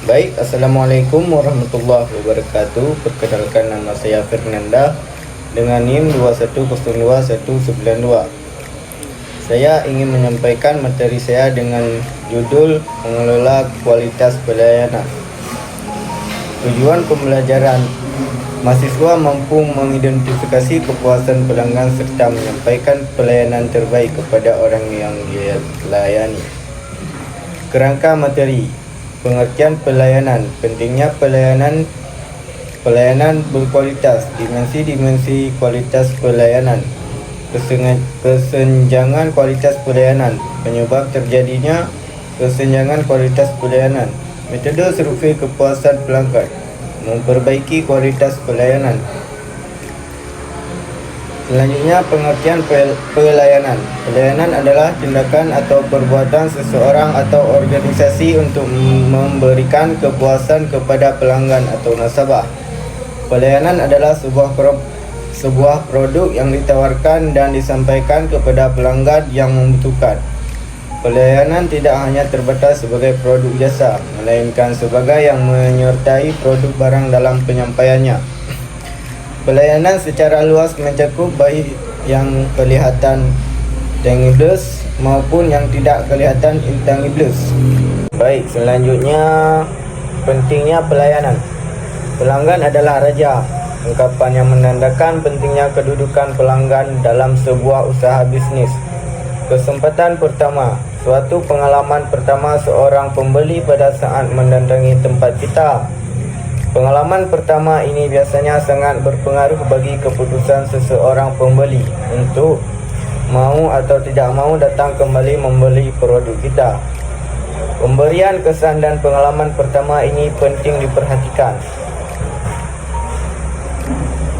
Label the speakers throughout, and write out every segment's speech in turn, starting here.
Speaker 1: Baik, Assalamualaikum warahmatullahi wabarakatuh. Perkenalkan, nama saya Fernanda dengan NIM 2102192. Saya ingin menyampaikan materi saya dengan judul mengelola kualitas pelayanan. Tujuan pembelajaran: mahasiswa mampu mengidentifikasi kepuasan pelanggan serta menyampaikan pelayanan terbaik kepada orang yang dia layani. Kerangka materi: pengertian pelayanan, pentingnya pelayanan berkualitas, dimensi kualitas pelayanan, kesenjangan kualitas pelayanan, penyebab terjadinya kesenjangan kualitas pelayanan, metode survei kepuasan pelanggan, memperbaiki kualitas pelayanan. Selanjutnya, pengertian pelayanan. Pelayanan adalah tindakan atau perbuatan seseorang atau organisasi untuk memberikan kepuasan kepada pelanggan atau nasabah. Pelayanan adalah sebuah produk yang ditawarkan dan disampaikan kepada pelanggan yang membutuhkan. Pelayanan tidak hanya terbatas sebagai produk jasa, melainkan sebagai yang menyertai produk barang dalam penyampaiannya. Pelayanan secara luas mencakup baik yang kelihatan tangibles maupun yang tidak kelihatan intangibles. Baik, selanjutnya pentingnya pelayanan. Pelanggan adalah raja, ungkapan yang menandakan pentingnya kedudukan pelanggan dalam sebuah usaha bisnis. Kesempatan pertama, suatu pengalaman pertama seorang pembeli pada saat mendatangi tempat kita. Pengalaman pertama ini biasanya sangat berpengaruh bagi keputusan seseorang pembeli untuk mau atau tidak mau datang kembali membeli produk kita. Pemberian kesan dan pengalaman pertama ini penting diperhatikan.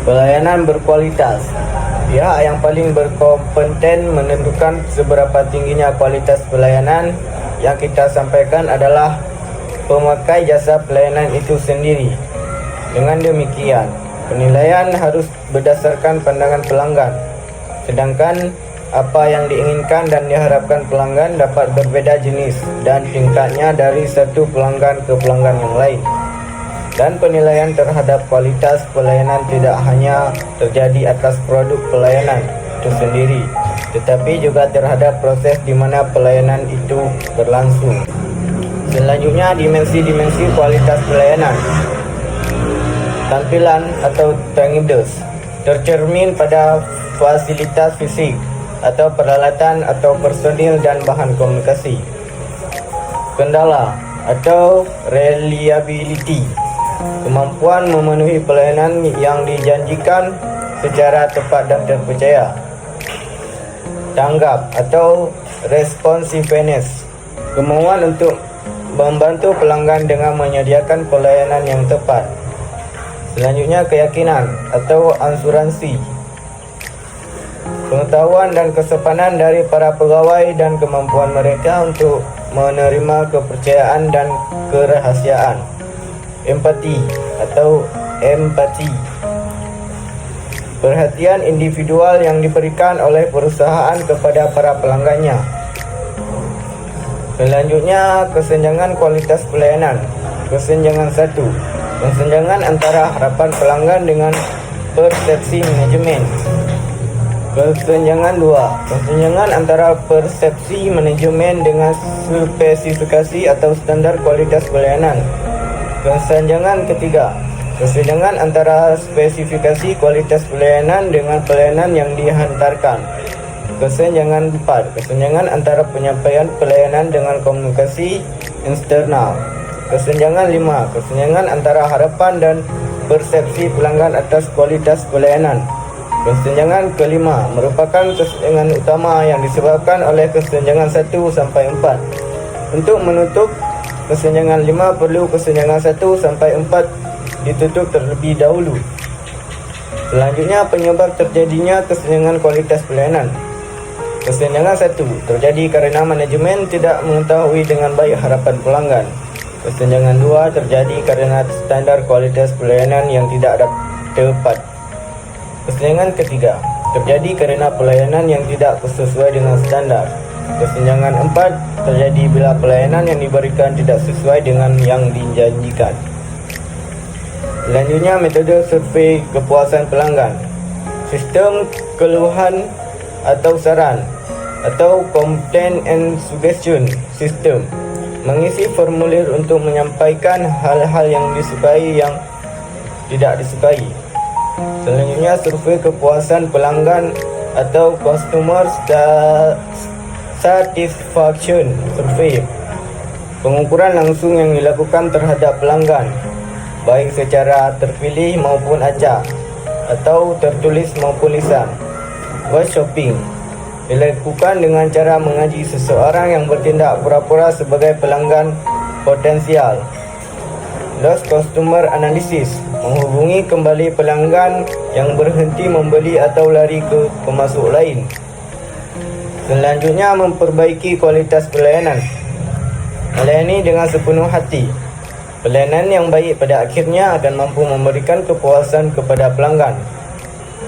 Speaker 1: Pelayanan berkualitas. Pihak yang paling berkompeten menentukan seberapa tingginya kualitas pelayanan yang kita sampaikan adalah pemakai jasa pelayanan itu sendiri. Dengan demikian, penilaian harus berdasarkan pandangan pelanggan. Sedangkan apa yang diinginkan dan diharapkan pelanggan dapat berbeda jenis dan tingkatnya dari satu pelanggan ke pelanggan yang lain. Dan penilaian terhadap kualitas pelayanan tidak hanya terjadi atas produk pelayanan itu sendiri, tetapi juga terhadap proses di mana pelayanan itu berlangsung. Selanjutnya, dimensi kualitas pelayanan. Tampilan atau tangibles tercermin pada fasilitas fisik atau peralatan atau personil dan bahan komunikasi. Kendala atau reliability, kemampuan memenuhi pelayanan yang dijanjikan secara tepat dan terpercaya. Tanggap atau responsiveness, kemauan untuk membantu pelanggan dengan menyediakan pelayanan yang tepat. Selanjutnya, keyakinan atau asuransi, pengetahuan dan kesopanan dari para pegawai dan kemampuan mereka untuk menerima kepercayaan dan kerahasiaan. Empati atau empati, perhatian individual yang diberikan oleh perusahaan kepada para pelanggannya. Selanjutnya, kesenjangan kualitas pelayanan. Kesenjangan 1, kesenjangan antara harapan pelanggan dengan persepsi manajemen. Kesenjangan 2, kesenjangan antara persepsi manajemen dengan spesifikasi atau standar kualitas pelayanan. Kesenjangan ketiga, kesenjangan antara spesifikasi kualitas pelayanan dengan pelayanan yang dihantarkan. Kesenjangan 4, kesenjangan antara penyampaian pelayanan dengan komunikasi eksternal. Kesenjangan 5, kesenjangan antara harapan dan persepsi pelanggan atas kualitas pelayanan. Kesenjangan kelima merupakan kesenjangan utama yang disebabkan oleh kesenjangan 1 sampai 4. Untuk menutup kesenjangan 5 perlu kesenjangan 1 sampai 4 ditutup terlebih dahulu. Selanjutnya, penyebab terjadinya kesenjangan kualitas pelayanan. Kesenjangan 1 terjadi karena manajemen tidak mengetahui dengan baik harapan pelanggan. Kesenjangan 2 terjadi karena standar kualitas pelayanan yang tidak tepat. Kesenjangan ketiga terjadi karena pelayanan yang tidak sesuai dengan standar. Kesenjangan 4 terjadi bila pelayanan yang diberikan tidak sesuai dengan yang dijanjikan. Selanjutnya, metode survei kepuasan pelanggan. Sistem keluhan atau saran atau complaint and suggestion system mengisi formulir untuk menyampaikan hal-hal yang disukai yang tidak disukai. Selanjutnya, survei kepuasan pelanggan atau customer satisfaction survey. Pengukuran langsung yang dilakukan terhadap pelanggan, baik secara terpilih maupun acak atau tertulis maupun lisan. Workshopping dilakukan dengan cara mengaji seseorang yang bertindak pura-pura sebagai pelanggan potensial. Lost customer analysis menghubungi kembali pelanggan yang berhenti membeli atau lari ke pemasok lain. Selanjutnya, memperbaiki kualitas pelayanan. Melayani dengan sepenuh hati. Pelayanan yang baik pada akhirnya akan mampu memberikan kepuasan kepada pelanggan.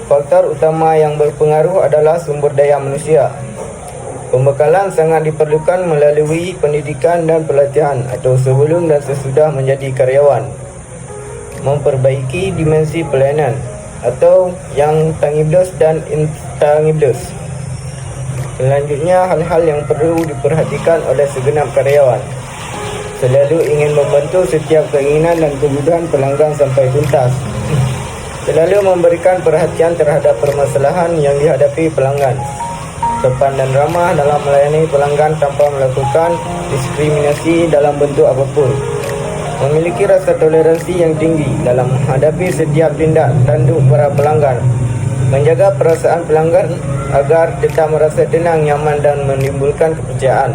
Speaker 1: Faktor utama yang berpengaruh adalah sumber daya manusia. Pembekalan sangat diperlukan melalui pendidikan dan pelatihan atau sebelum dan sesudah menjadi karyawan. Memperbaiki dimensi pelayanan atau yang tangibles dan intangibles. Selanjutnya, hal-hal yang perlu diperhatikan oleh segenap karyawan. Selalu ingin membantu setiap keinginan dan kebutuhan pelanggan sampai tuntas. Selalu memberikan perhatian terhadap permasalahan yang dihadapi pelanggan. Sopan dan ramah dalam melayani pelanggan tanpa melakukan diskriminasi dalam bentuk apapun. Memiliki rasa toleransi yang tinggi dalam menghadapi setiap tindak tanduk para pelanggan. Menjaga perasaan pelanggan agar tetap merasa tenang, nyaman dan menimbulkan kepercayaan.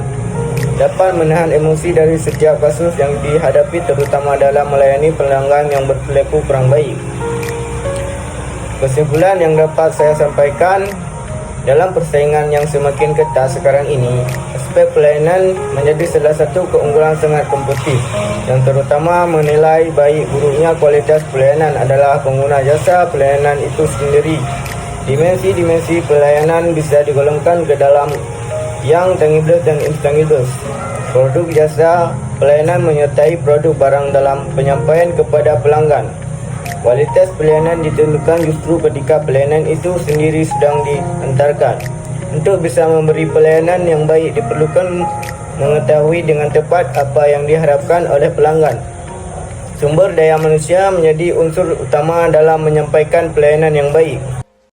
Speaker 1: Dapat menahan emosi dari setiap kasus yang dihadapi, terutama dalam melayani pelanggan yang berperilaku kurang baik. Kesimpulan yang dapat saya sampaikan, dalam persaingan yang semakin ketat sekarang ini, aspek pelayanan menjadi salah satu keunggulan sangat kompetitif. Yang terutama menilai baik buruknya kualitas pelayanan adalah pengguna jasa pelayanan itu sendiri. Dimensi-dimensi pelayanan bisa digolongkan ke dalam yang tangibles dan intangibles. Produk jasa pelayanan menyertai produk barang dalam penyampaian kepada pelanggan. Kualitas pelayanan ditentukan justru ketika pelayanan itu sendiri sedang dihantarkan. Untuk bisa memberi pelayanan yang baik diperlukan mengetahui dengan tepat apa yang diharapkan oleh pelanggan. Sumber daya manusia menjadi unsur utama dalam menyampaikan pelayanan yang baik.